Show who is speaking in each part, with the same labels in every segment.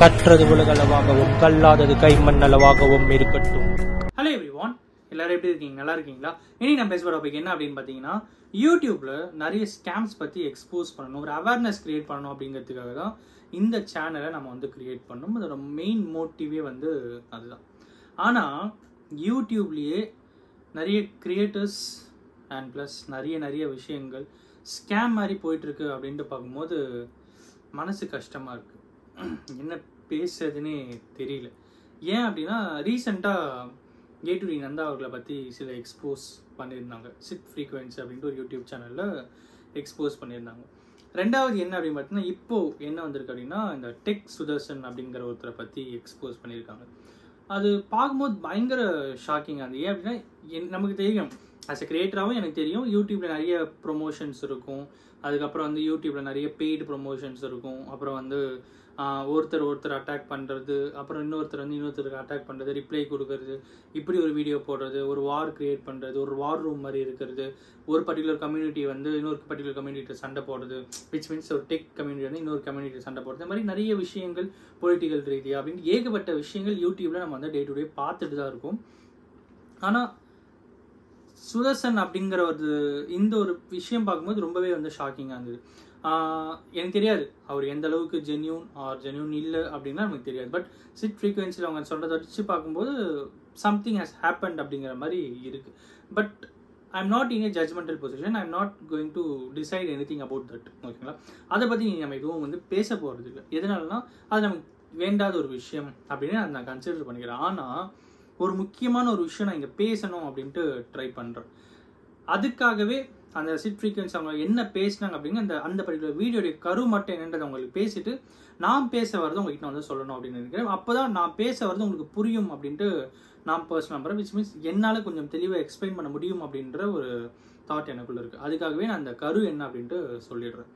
Speaker 1: கற்றது உலகளவாகவும் கல்லாதது கைமண்ணளவாகவும் இருக்கட்டும்.
Speaker 2: Hello everyone, எல்லாரும் எப்படி இருக்கீங்க? நல்லா இருக்கீங்களா? இனி நான் பேசுகிற டாபிக் என்ன அப்படின்னு பார்த்தீங்கன்னா, யூடியூப்ல நிறைய ஸ்கேம்ஸ் பற்றி எக்ஸ்போஸ் பண்ணணும், ஒரு அவேர்னஸ் கிரியேட் பண்ணணும் அப்படிங்கிறதுக்காக தான் இந்த சேனலை நம்ம வந்து கிரியேட் பண்ணணும். அதோட மெயின் மோட்டிவே வந்து அதுதான். ஆனால் யூடியூப்லேயே நிறைய கிரியேட்டர்ஸ் அண்ட் ப்ளஸ் நிறைய விஷயங்கள் ஸ்கேம் மாதிரி போயிட்டுருக்கு அப்படின்ட்டு பார்க்கும்போது மனசு கஷ்டமாக இருக்குது. என்ன பேசுறதுன்னே தெரியல. ஏன் அப்படின்னா, ரீசெண்டாக ஏ2டி நந்தா அவர்களை பற்றி சில எக்ஸ்போஸ் பண்ணியிருந்தாங்க. சிட் ஃப்ரீக்வன்சி அப்படின்ட்டு ஒரு யூடியூப் சேனலில் எக்ஸ்போஸ் பண்ணியிருந்தாங்க. ரெண்டாவது என்ன அப்படின்னு பார்த்தீங்கன்னா, இப்போது என்ன வந்திருக்கு அப்படின்னா, இந்த டெக் சுதர்சன் அப்படிங்கிற ஒருத்தரை பற்றி எக்ஸ்போஸ் பண்ணியிருக்காங்க. அது பார்க்கும்போது பயங்கர ஷாக்கிங்காக இருந்தது. ஏன் அப்படின்னா, நமக்கு தெரியும், ஆஸ் எ கிரியேட்டராகவும் எனக்கு தெரியும் யூடியூப்பில் நிறைய ப்ரொமோஷன்ஸ் இருக்கும். அதுக்கப்புறம் வந்து யூடியூப்பில் நிறைய பெய்டு ப்ரொமோஷன்ஸ் இருக்கும். அப்புறம் வந்து ஒருத்தர் அட்டாக் பண்ணுறது, அப்புறம் இன்னொருத்தருக்கு அட்டாக் பண்ணுறது, ரிப்ளை கொடுக்கறது, இப்படி ஒரு வீடியோ போடுறது, ஒரு வார் கிரியேட் பண்ணுறது, ஒரு வார் ரூம் மாதிரி இருக்கிறது, ஒரு பர்டிகுலர் கம்யூனிட்டி வந்து இன்னொரு பர்டிகுலர் கம்யூனிட்டி சண்டை போடுறது, விச் மீன்ஸ் ஒரு டெக் கம்யூனிட்டி வந்து இன்னொரு கம்யூனிட்டி சண்டை போடுறது, இந்த மாதிரி நிறைய விஷயங்கள் பொலிட்டிக்கல் ரீதியாக அப்படின்னு ஏகப்பட்ட விஷயங்கள் யூடியூப்பில் நம்ம வந்து டே டு டே பார்த்துட்டு தான் இருக்கும். ஆனால் சுதர்சன் அப்படிங்கிற இந்த ஒரு விஷயம் பார்க்கும்போது ரொம்பவே வந்து ஷாக்கிங்காக இருந்தது. எனக்கு தெரியாது அவர் எந்த அளவுக்கு ஜென்யூன் இல்லை அப்படின்னா நமக்கு தெரியாது. பட் சிட் ஃப்ரீக்வன்சியில் அவங்க சொல்கிறத வச்சு பார்க்கும்போது சம்திங் ஹேஸ் ஹேப்பன்ட் அப்படிங்கிற மாதிரி இருக்குது. But I am not in A judgemental position. I am not going to decide anything about that. ஓகேங்களா? அதை பற்றி நம்ம எதுவும் வந்து பேச போகிறது இல்லை. எதனாலனா அது நமக்கு வேண்டாத ஒரு விஷயம் அப்படின்னு அதை நான் கன்சிடர் பண்ணிக்கிறேன். ஆனால் ஒரு முக்கியமான ஒரு விஷயம் நான் இங்கே பேசணும் அப்படின்ட்டு ட்ரை பண்ணுறேன். அதுக்காகவே அந்த சிட் ஃப்ரீக்வன்சி அவங்க என்ன பேசினாங்க அப்படிங்கிற அந்த பர்டிகுலர் வீடியோடைய கரு மட்டும் என்னன்றதை உங்களுக்கு பேசிட்டு நான் பேச வரது உங்ககிட்ட நான் வந்து சொல்லணும் அப்படின்னு நினைக்கிறேன். அப்போ தான் நான் பேச வரது உங்களுக்கு புரியும் அப்படின்ட்டு நான் பர்சனல் நம்புறேன். விச் மீன்ஸ் என்னால் கொஞ்சம் தெளிவாக எக்ஸ்பிளைன் பண்ண முடியும் அப்படின்ற ஒரு தாட் எனக்குள்ள இருக்குது. அதுக்காகவே நான் அந்த கரு என்ன அப்படின்ட்டு சொல்லிடுறேன்.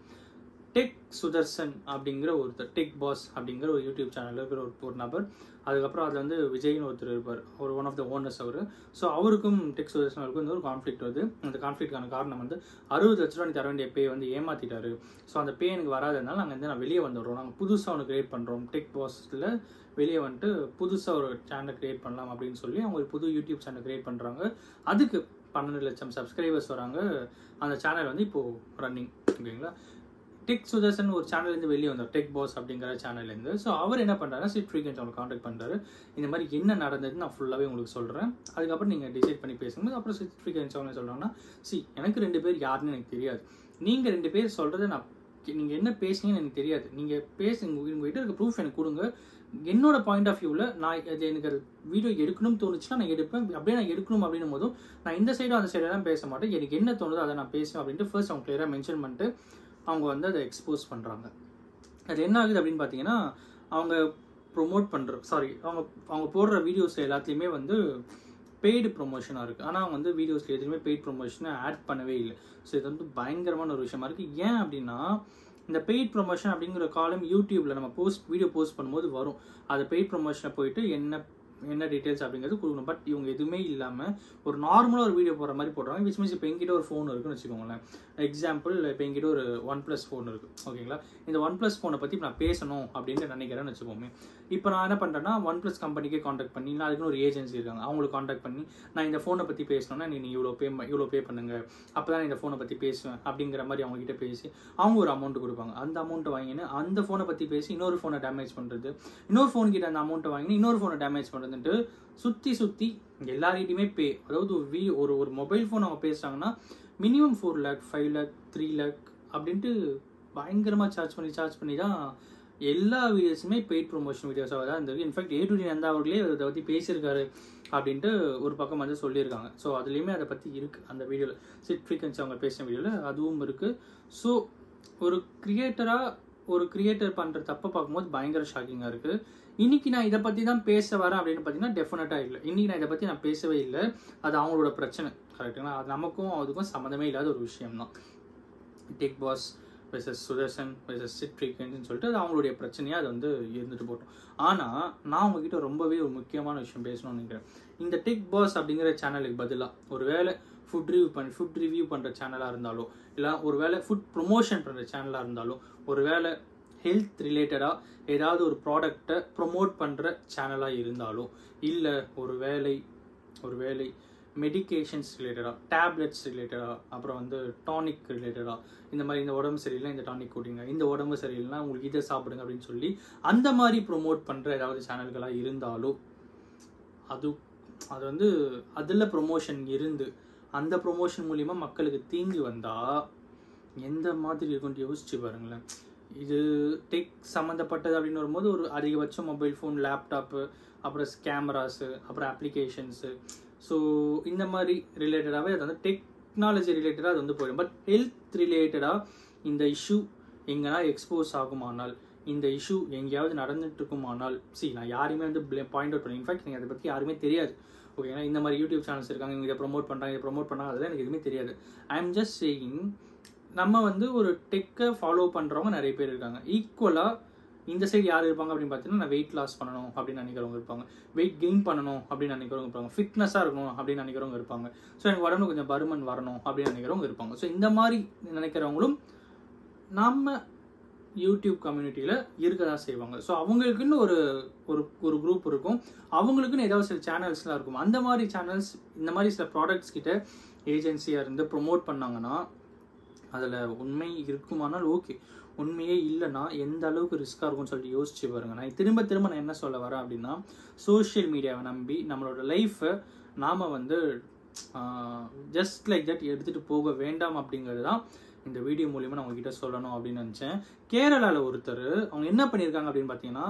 Speaker 2: டெக் சுதர்சன் அப்படிங்கிற ஒருத்தர், டெக் பாஸ் அப்படிங்கிற ஒரு யூடியூப் சேனலில் இருக்கிற ஒரு நபர். அதுக்கப்புறம் அதில் வந்து விஜய்னு ஒருத்தர் இருப்பார், ஒரு ஒன் ஆஃப் த ஓனர்ஸ் அவர். ஸோ அவருக்கும் டெக் சுதர்சனுக்கும் வந்து ஒரு கான்ஃப்ளிக்ட் வருது. அந்த கான்ஃப்ளிக்டான காரணம் வந்து 60 லட்ச ரூபா நீ தர வேண்டிய பே வந்து ஏமாற்றிட்டாரு. ஸோ அந்த பே எனக்கு வராதனால நாங்கள் வந்து வெளியே வந்துடுறோம், நாங்கள் புதுசாக ஒன்று கிரியேட் பண்ணுறோம், டெக் பாஸில் வெளியே வந்துட்டு புதுசாக ஒரு சேனலை கிரியேட் பண்ணலாம் அப்படின்னு சொல்லி அவங்க ஒரு புது யூடியூப் சேனல் கிரியேட் பண்ணுறாங்க. அதுக்கு 12 லட்சம் சப்ஸ்கிரைபர்ஸ் வராங்க. அந்த சேனல் வந்து இப்போது ரன்னிங். ஓகேங்களா? டெக் சுதர்சன் ஒரு சேனல்லேருந்து வெளியே வந்தார், டெக் பாஸ் அப்படிங்கிற சேனல்லேருந்து. ஸோ அவர் என்ன பண்ணுறாருன்னா, சிட் ஃப்ரீக்வன்சி அவங்க கான்டாக்ட் பண்ணுறாரு. இந்த மாதிரி என்ன நடந்ததுன்னு நான் ஃபுல்லாகவே உங்களுக்கு சொல்கிறேன், அதுக்கப்புறம் நீங்கள் டிசைட் பண்ணி பேசும்போது. அப்புறம் சிட் ஃப்ரீக்வன்சி அவங்க சொல்கிறாங்கன்னா, எனக்கு 2 பேர் யாருன்னு எனக்கு தெரியாது, நீங்கள் 2 பேர் சொல்கிறத நீங்கள் என்ன பேசுனீங்கன்னு எனக்கு தெரியாது, நீங்கள் உங்கள்கிட்ட இருக்க ப்ரூஃப் எனக்கு கொடுங்க. என்னோட பாயிண்ட் ஆஃப் வியூவில் எனக்கு அது வீடியோ எடுக்கணும்னு தோணுச்சுன்னா நான் எடுப்பேன். அப்படியே நான் எடுக்கணும் அப்படின்னும் போதும் நான் இந்த சைடும் அந்த சைடெல்லாம் பேச மாட்டேன், எனக்கு என்ன தோணுதோ அதை நான் பேசுவேன் அப்படின்ட்டு ஃபர்ஸ்ட் அவங்க கிளியராக மென்ஷன் பண்ணிட்டு அவங்க வந்து அதை எக்ஸ்போஸ் பண்ணுறாங்க. அது என்ன ஆகுது அப்படின்னு பார்த்தீங்கன்னா, அவங்க அவங்க போடுற வீடியோஸ் எல்லாத்துலேயுமே வந்து பெய்டு ப்ரொமோஷனாக இருக்குது. ஆனால் அவங்க வந்து வீடியோஸில் எதுவுமே பெய்ட் ப்ரொமோஷனை ஆட் பண்ணவே இல்லை. ஸோ இது வந்து பயங்கரமான ஒரு விஷயமா இருக்குது. ஏன் அப்படின்னா, இந்த பெய்ட் ப்ரொமோஷன் அப்படிங்கிற காலம் யூடியூப்பில் நம்ம வீடியோ போஸ்ட் பண்ணும்போது வரும். அது பெய்ட் ப்ரொமோஷனை போயிட்டு என்ன டீட்டெயில்ஸ் அப்படிங்கிறது கொடுக்கணும். பட் இவங்க எதுவுமே இல்லாமல் ஒரு நார்மலாக ஒரு வீடியோ போடுற மாதிரி போடுறாங்க. விச் மீன்ஸ் இப்போ எங்கிட்ட ஒரு ஃபோன் இருக்குன்னு வச்சுக்கோங்களேன். எக்ஸாம்பிள், இப்போ எங்கிட்ட ஒரு OnePlus ஃபோன் இருக்குது. ஓகேங்களா? இந்த OnePlus ஃபோனை பற்றி இப்போ நான் பேசணும் அப்படின்னு நினைக்கிறேன்னு வச்சுக்கோமே. இப்போ நான் என்ன பண்ணுறேன்னா, OnePlus கம்பெனிக்கே காண்டாக்ட் பண்ணி, நான் அதுக்குன்னு ஒரு ஏஜென்சி இருக்காங்க, அவங்களுக்கு காண்டாக்ட் பண்ணி நான் இந்த ஃபோனை பற்றி பேசணும்னா நீ இவ்வளோ பே பண்ணுங்க, அப்போ தான் இந்த ஃபோனை பற்றி பேசுவேன் அப்படிங்கிற மாதிரி அவங்ககிட்ட பேசி அவங்க ஒரு அமௌண்ட் கொடுப்பாங்க. அந்த அமௌண்ட்டை வாங்கினு அந்த ஃபோனை பற்றி பேசி இன்னொரு ஃபோனை டேமேஜ் பண்ணுறது, இன்னொரு ஃபோன் கிட்ட அந்த அமௌண்ட்டை வாங்கினு இன்னொரு ஃபோனை டேமேஜ் பண்ணுறதுன்ட்டு சுற்றி எல்லார்கிட்டையுமே அதாவது ஒரு மொபைல் ஃபோன் அவங்க பேசுகிறாங்கன்னா மினிமம் 4 lakh 5 lakh 3 lakh அப்படின்ட்டு பயங்கரமாக சார்ஜ் பண்ணி தான் எல்லா வீடியோஸுமே பெய்ட் ப்ரொமோஷன் வீடியோஸாக தான் இருந்திருக்கு. இன்ஃபேக்ட் ஏ2டி நந்தா அவர்களே அதை பற்றி பேசியிருக்காரு அப்படின்ட்டு ஒரு பக்கம் வந்து சொல்லியிருக்காங்க. ஸோ அதுலேயுமே அதை பற்றி இருக்குது. அந்த வீடியோவில் சிட் ஃப்ரீக்வன்சி அவங்க பேசின வீடியோவில் அதுவும் இருக்குது. ஸோ ஒரு கிரியேட்டர் பண்ணுற தப்பை பார்க்கும்போது பயங்கர ஷாக்கிங்காக இருக்குது. இன்றைக்கி நான் இதை பற்றி தான் பேச வரேன் அப்படின்னு பார்த்தீங்கன்னா டெஃபினட்டாக இல்லை. இன்றைக்கி நான் இதை பற்றி நான் பேசவே இல்லை. அது அவங்களோட பிரச்சனை. கரெக்டுங்களா? அது நமக்கும் அதுக்கும் சம்மந்தமே இல்லாத ஒரு விஷயம்தான். Tech boss versus Sudharsan versus Sid ஃப்ரீக்வன்சின்னு சொல்லிட்டு அது அவங்களுடைய பிரச்சனையாக அது வந்து இருந்துட்டு போட்டோம். ஆனால் நான் உங்ககிட்ட ரொம்பவே ஒரு முக்கியமான விஷயம் பேசணும்னு நினைக்கிறேன். இந்த டெக் பாஸ் அப்படிங்கிற சேனலுக்கு பதிலாக ஒரு வேளை ஃபுட் ரிவ்யூ பண்ணுற சேனலாக இருந்தாலும், இல்லை ஒரு வேளை ஃபுட் ப்ரொமோஷன் பண்ணுற சேனலாக இருந்தாலும், ஒரு வேளை ஹெல்த் ரிலேட்டடாக ஏதாவது ஒரு ப்ராடக்டை ப்ரொமோட் பண்ணுற சேனலாக இருந்தாலும், இல்லை ஒரு வேலை மெடிகேஷன்ஸ் ரிலேட்டடாக, டேப்லெட்ஸ் ரிலேட்டடாக, அப்புறம் வந்து டானிக் ரிலேட்டடாக, இந்த மாதிரி இந்த உடம்பு சரியில்லை இந்த டானிக் குடிங்க, இந்த உடம்பு சரியில்லைனா உங்களுக்கு இதை சாப்பிடுங்க அப்படின்னு சொல்லி அந்த மாதிரி ப்ரொமோட் பண்ணுற ஏதாவது சேனல்களாக இருந்தாலும், அது வந்து அதில் ப்ரொமோஷன் இருந்து அந்த ப்ரொமோஷன் மூலிமா மக்களுக்கு தீங்கு வந்தால் எந்த மாதிரி இருக்குன்னு யோசிச்சு பாருங்களேன். இது டெக் சம்மந்தப்பட்டது அப்படின்னு வரும்போது ஒரு அதிகபட்சம் மொபைல் ஃபோன், லேப்டாப்பு, அப்புறம் கேமராஸு, அப்புறம் அப்ளிகேஷன்ஸு, ஸோ இந்த மாதிரி ரிலேட்டடாகவே அது வந்து டெக்னாலஜி ரிலேட்டடாக அது வந்து போயிடும். பட் ஹெல்த் ரிலேட்டடாக இந்த இஷ்யூ எங்கன்னா எக்ஸ்போஸ் ஆகுமானால், இந்த இஷ்யூ எங்கேயாவது நடந்துட்டு இருக்குமானால், நான் யாருமே வந்து பாயிண்ட் அவுட் பண்ணேன். இன்ஃபேக்ட் நீங்கள் அதை பற்றி யாருமே தெரியாது. ஓகேங்களா, இந்த மாதிரி யூடியூப் சேனல்ஸ் இருக்காங்க, இவங்க இதை ப்ரொமோட் பண்ணுறாங்க, அதெல்லாம் எனக்கு எதுவுமே தெரியாது. ஐ எம் ஜஸ்ட் சேயிங், நம்ம வந்து ஒரு டெக்கை ஃபாலோ பண்ணுறவங்க நிறைய பேர் இருக்காங்க. ஈக்குவலாக இந்த சைடு யார் இருப்பாங்க அப்படின்னு பார்த்தீங்கன்னா, நான் வெயிட் லாஸ் பண்ணணும் அப்படின்னு நினைக்கிறவங்க இருப்பாங்க, வெயிட் கெயின் பண்ணணும் அப்படின்னு நினைக்கிறவங்க இருப்பாங்க, ஃபிட்னஸாக இருக்கணும் அப்படின்னு நினைக்கிறவங்க இருப்பாங்க, ஸோ எனக்கு உடம்பு கொஞ்சம் பருமன் வரணும் அப்படின்னு நினைக்கிறவங்க இருப்பாங்க. ஸோ இந்த மாதிரி நினைக்கிறவங்களும் நம்ம யூடியூப் கம்யூனிட்டியில் இருக்க தான் செய்வாங்க. ஸோ அவங்களுக்குன்னு ஒரு குரூப் இருக்கும், அவங்களுக்குன்னு ஏதாவது சில சேனல்ஸ்லாம் இருக்கும். அந்த மாதிரி சேனல்ஸ் இந்த மாதிரி சில ப்ராடக்ட்ஸ் கிட்ட ஏஜென்சியாக இருந்து ப்ரொமோட் பண்ணாங்கன்னா அதில் உண்மை இருக்குமானால் ஓகே, உண்மையே இல்லைன்னா எந்த அளவுக்கு ரிஸ்க்காக இருக்கும்னு சொல்லிட்டு யோசிச்சு பாருங்க. நான் திரும்ப நான் என்ன சொல்ல வரேன் அப்படின்னா, சோஷியல் மீடியாவை நம்பி நம்மளோட லைஃப்பை நாம் வந்து ஜஸ்ட் லைக் தட் எடுத்துகிட்டு போக வேண்டாம் அப்படிங்கிறது தான் இந்த வீடியோ மூலிமா நான் உங்ககிட்ட சொல்லணும் அப்படின்னு நினச்சேன். கேரளாவில் ஒருத்தர் அவங்க என்ன பண்ணியிருக்காங்க அப்படின்னு பார்த்தீங்கன்னா,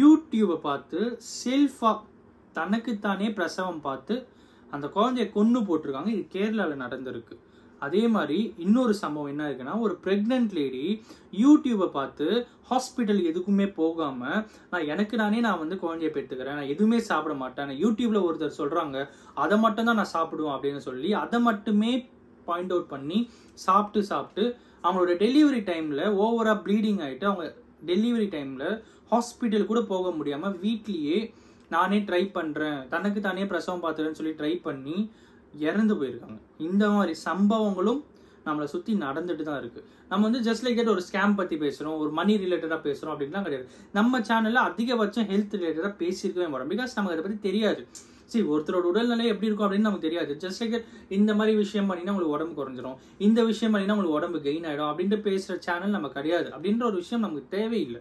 Speaker 2: யூடியூப்பை பார்த்து செல்ஃபாக தனக்குத்தானே பிரசவம் பார்த்து அந்த குழந்தைய கொன்று போட்டிருக்காங்க. இது கேரளாவில் நடந்திருக்கு. அதே மாதிரி இன்னொரு சம்பவம் என்ன இருக்குன்னா, ஒரு பிரெக்னன்ட் லேடி யூடியூப்பை பார்த்து ஹாஸ்பிட்டல் எதுக்குமே போகாமல் நான் வந்து குழந்தைய பெற்றுக்கிறேன், நான் எதுவுமே சாப்பிட மாட்டேன், யூடியூப்ல ஒருத்தர் சொல்கிறாங்க அதை மட்டும் தான் நான் சாப்பிடுவேன் அப்படின்னு சொல்லி அதை மட்டுமே பாயிண்ட் அவுட் பண்ணி சாப்பிட்டு அவங்களோட டெலிவரி டைமில் ஓவராக ப்ளீடிங் ஆகிட்டு அவங்க டெலிவரி டைமில் ஹாஸ்பிட்டல் கூட போக முடியாமல் வீட்லேயே நானே ட்ரை பண்ணுறேன், தனக்கு தானே பிரசவம் பார்த்துறேன்னு சொல்லி ட்ரை பண்ணி இறந்து போயிருக்காங்க. இந்த மாதிரி சம்பவங்களும் நம்மளை சுற்றி நடந்துட்டு தான் இருக்குது. நம்ம வந்து ஜஸ்ட் லைக் தட் ஒரு ஸ்கேம் பற்றி பேசுகிறோம், ஒரு மணி ரிலேட்டடாக பேசுகிறோம் அப்படின்லாம் கிடையாது. நம்ம சேனலில் அதிகபட்சம் ஹெல்த் ரிலேட்டடாக பேசியிருக்கவே மாட்டோம். பிகாஸ் நமக்கு அதை பற்றி தெரியாது. ஒருத்தரோட உடல்நிலை எப்படி இருக்கும் அப்படின்னு நமக்கு தெரியாது. ஜஸ்ட் லைக் இந்த மாதிரி விஷயம் பண்ணினா உங்களுக்கு உடம்பு குறைஞ்சிரும், இந்த விஷயம் பண்ணினா உங்களுக்கு உடம்பு கெயின் ஆகிடும் அப்படின்ட்டு பேசுகிற சேனல் நம்ம கிடையாது. அப்படின்ற ஒரு விஷயம் நமக்கு தேவையில்லை.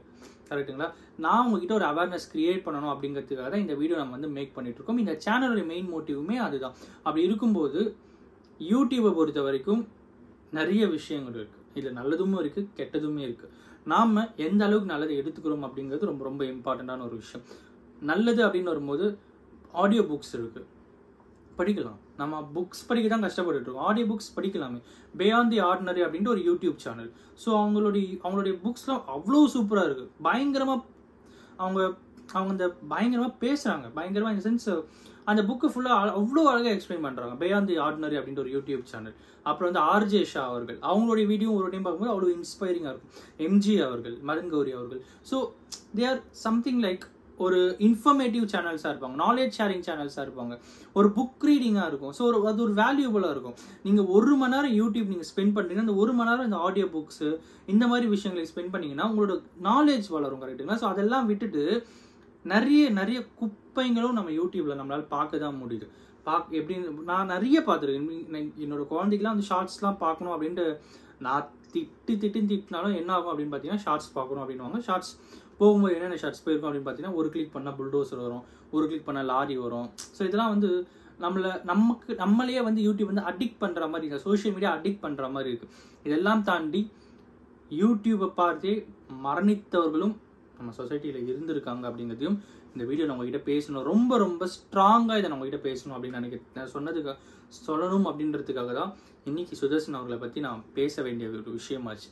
Speaker 2: கரெக்டுங்களா? நான் உங்ககிட்ட ஒரு அவேர்னஸ் கிரியேட் பண்ணணும் அப்படிங்கிறதுக்காக தான் இந்த வீடியோ நம்ம வந்து மேக் பண்ணிட்டு இருக்கோம். இந்த சேனலோட மெயின் மோட்டிவுமே அதுதான். அப்படி இருக்கும்போது யூடியூப்பை பொறுத்த வரைக்கும் நிறைய விஷயங்கள் இருக்குது. இதில் நல்லதும் இருக்குது, கெட்டதுமே இருக்குது. நாம் எந்த அளவுக்கு நல்லதை எடுத்துக்கிறோம் அப்படிங்கிறது ரொம்ப ரொம்ப இம்பார்ட்டண்ட்டான ஒரு விஷயம். நல்லது அப்படின்னு வரும்போது ஆடியோ புக்ஸ் இருக்குது, படிக்கலாம். நம்ம புக்ஸ் படிக்க தான் கஷ்டப்பட்டு இருக்கோம், ஆடியோ புக்ஸ் படிக்கலாமே. பியாண்ட் தி ஆர்டினரி அப்படின்ட்டு ஒரு யூடியூப் சேனல். ஸோ அவங்களுடைய புக்ஸ்லாம் அவ்வளோ சூப்பராக இருக்குது. பயங்கரமாக அவங்க அந்த பயங்கரமாக பேசுகிறாங்க. பயங்கரமாக இந்த சென்ஸ் அந்த புக்கு ஃபுல்லாக அவ்வளோ அழகாக எக்ஸ்பிளைன் பண்ணுறாங்க. பியாண்ட் தி ஆர்டினரி அப்படின்ற ஒரு யூடியூப் சேனல். அப்புறம் வந்து ஆர்ஜே ஷா அவர்கள், அவங்களுடைய வீடியோ ஒரு டைம் பார்க்கும்போது அவ்வளோ இன்ஸ்பைரிங்காக இருக்கும். எம்ஜி அவர்கள், மதன் கௌரி அவர்கள். So they or something like ஒரு இன்ஃபர்மேட்டிவ் சேனல்ஸாக இருப்பாங்க, நாலேஜ் ஷேரிங் சேனல்ஸாக இருப்பாங்க, ஒரு புக் ரீடிங்காக இருக்கும். ஸோ அது ஒரு வேல்யூபுளாக இருக்கும். நீங்கள் 1 மணி நேரம் யூடியூப் நீங்கள் ஸ்பெண்ட் பண்ணுறீங்கன்னா அந்த 1 மணி நேரம் இந்த ஆடியோ புக்ஸு இந்த மாதிரி விஷயங்களை ஸ்பெண்ட் பண்ணிங்கன்னா உங்களோட நாலேஜ் வளரும். கரெக்டுங்களா? ஸோ அதெல்லாம் விட்டுட்டு நிறைய குப்பைங்களும் நம்ம யூடியூப்ல நம்மளால் பார்க்க தான் முடியுது. எப்படின்னு நான் நிறைய பார்த்துருக்கேன். என்னோட குழந்தைக்கெல்லாம் வந்து ஷார்ட்ஸ்லாம் பார்க்கணும் அப்படின்ட்டு நான் திட்டினாலும் என்ன ஆகும் அப்படின்னு பார்த்தீங்கன்னா, ஷார்ட்ஸ் பார்க்கணும் அப்படின்வாங்க. ஷார்ட்ஸ் போகும்போது என்னென்ன ஷார்ட்ஸ் போயிருக்கும் அப்படின்னு பார்த்தீங்கன்னா, ஒரு கிளிக் பண்ணால் புல்டோசர் வரும், ஒரு கிளிக் பண்ணால் லாரி வரும். ஸோ இதெல்லாம் வந்து நம்மளையே வந்து யூடியூப் வந்து அடிக்ட் பண்ணுற மாதிரி, இந்த சோஷியல் மீடியா அடிக்ட் பண்ணுற மாதிரி இருக்குது. இதெல்லாம் தாண்டி யூடியூப்பை பார்த்தே மரணித்தவர்களும் நம்ம சொசைட்டியில் இருந்திருக்காங்க அப்படிங்கிறதையும் இந்த வீடியோ நம்ம கிட்ட பேசணும். ரொம்ப ரொம்ப ஸ்ட்ராங்காக இதை நம்ம கிட்ட பேசணும் அப்படின்னு நான் சொல்லணும் அப்படின்றதுக்காக தான் இன்னைக்கு சுதர்சன் அவர்களை பற்றி நான் பேச வேண்டிய ஒரு விஷயமாச்சு.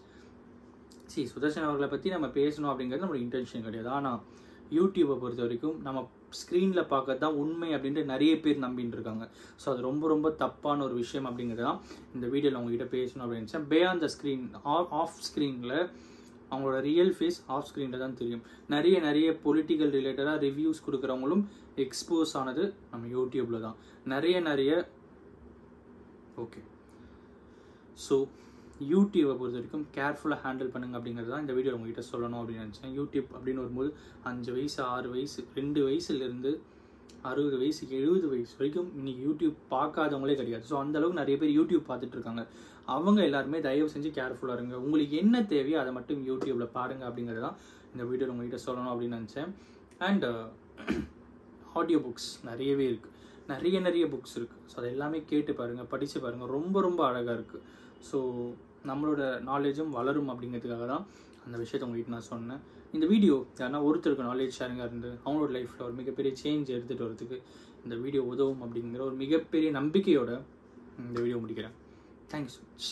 Speaker 2: சுதர்சன் அவர்களை பற்றி நம்ம பேசணும் அப்படிங்கிறது நம்மளோட இன்டென்ஷன் கிடையாது. ஆனால் யூடியூப்பை பொறுத்த வரைக்கும் நம்ம ஸ்க்ரீனில் பார்க்கறது தான் உண்மை அப்படின்ட்டு நிறைய பேர் நம்பின்னு இருக்காங்க. ஸோ அது ரொம்ப ரொம்ப தப்பான ஒரு விஷயம் அப்படிங்கிறது தான் இந்த வீடியோவில் உங்ககிட்ட பேசணும் அப்படின்னு. பியாண்ட் த ஸ்க்ரீன், ஆஃப் ஸ்க்ரீனில் அவங்களோட ரியல் ஃபேஸ் ஆஃப் ஸ்க்ரீனில் தான் தெரியும். நிறைய பொலிட்டிக்கல் ரிலேட்டடாக ரிவ்யூஸ் கொடுக்குறவங்களும் எக்ஸ்போஸ் ஆனது நம்ம யூடியூப்பில் தான். நிறைய ஓகே. ஸோ யூடியூப்பை பொறுத்த வரைக்கும் கேர்ஃபுல்லாக ஹேண்டில் பண்ணுங்க அப்படிங்கிறது தான் இந்த வீடியோ உங்ககிட்ட சொல்லணும் அப்படின்னு நினச்சேன். யூடியூப் அப்படின்னு வரும்போது 5 வயசு 6 வயசு 2 வயசுலேருந்து 60 வயசு 70 வயசு வரைக்கும் இன்னைக்கு யூடியூப் பார்க்காதவங்களே கிடையாது. ஸோ அந்தளவுக்கு நிறைய பேர் யூடியூப் பார்த்துட்டு இருக்காங்க. அவங்க எல்லாருமே தயவு செஞ்சு கேர்ஃபுல்லாக இருங்க. உங்களுக்கு என்ன தேவையோ அதை மட்டும் யூடியூப்பில் பாருங்கள் அப்படிங்கிறது தான் இந்த வீடியோ உங்ககிட்ட சொல்லணும் அப்படின்னு நினச்சேன். அண்ட் ஆடியோ புக்ஸ் நிறையவே இருக்குது, நிறைய புக்ஸ் இருக்குது. ஸோ அது எல்லாமே கேட்டு பாருங்கள், படித்து பாருங்கள். ரொம்ப அழகாக இருக்குது. ஸோ நம்மளோட நாலேஜும் வளரும் அப்படிங்கிறதுக்காக தான் அந்த விஷயத்தை உங்கள்கிட்ட நான் சொன்னேன். இந்த வீடியோ யாருன்னா ஒருத்தருக்கு நாலேஜ் ஷேரிங்காக இருந்து அவங்களோட லைஃப்பில் ஒரு மிகப்பெரிய சேஞ்ச் எடுத்துகிட்டு வரதுக்கு இந்த வீடியோ உதவும் அப்படிங்கிற ஒரு மிகப்பெரிய நம்பிக்கையோட இந்த வீடியோ முடிக்கிறேன். Thank you so much.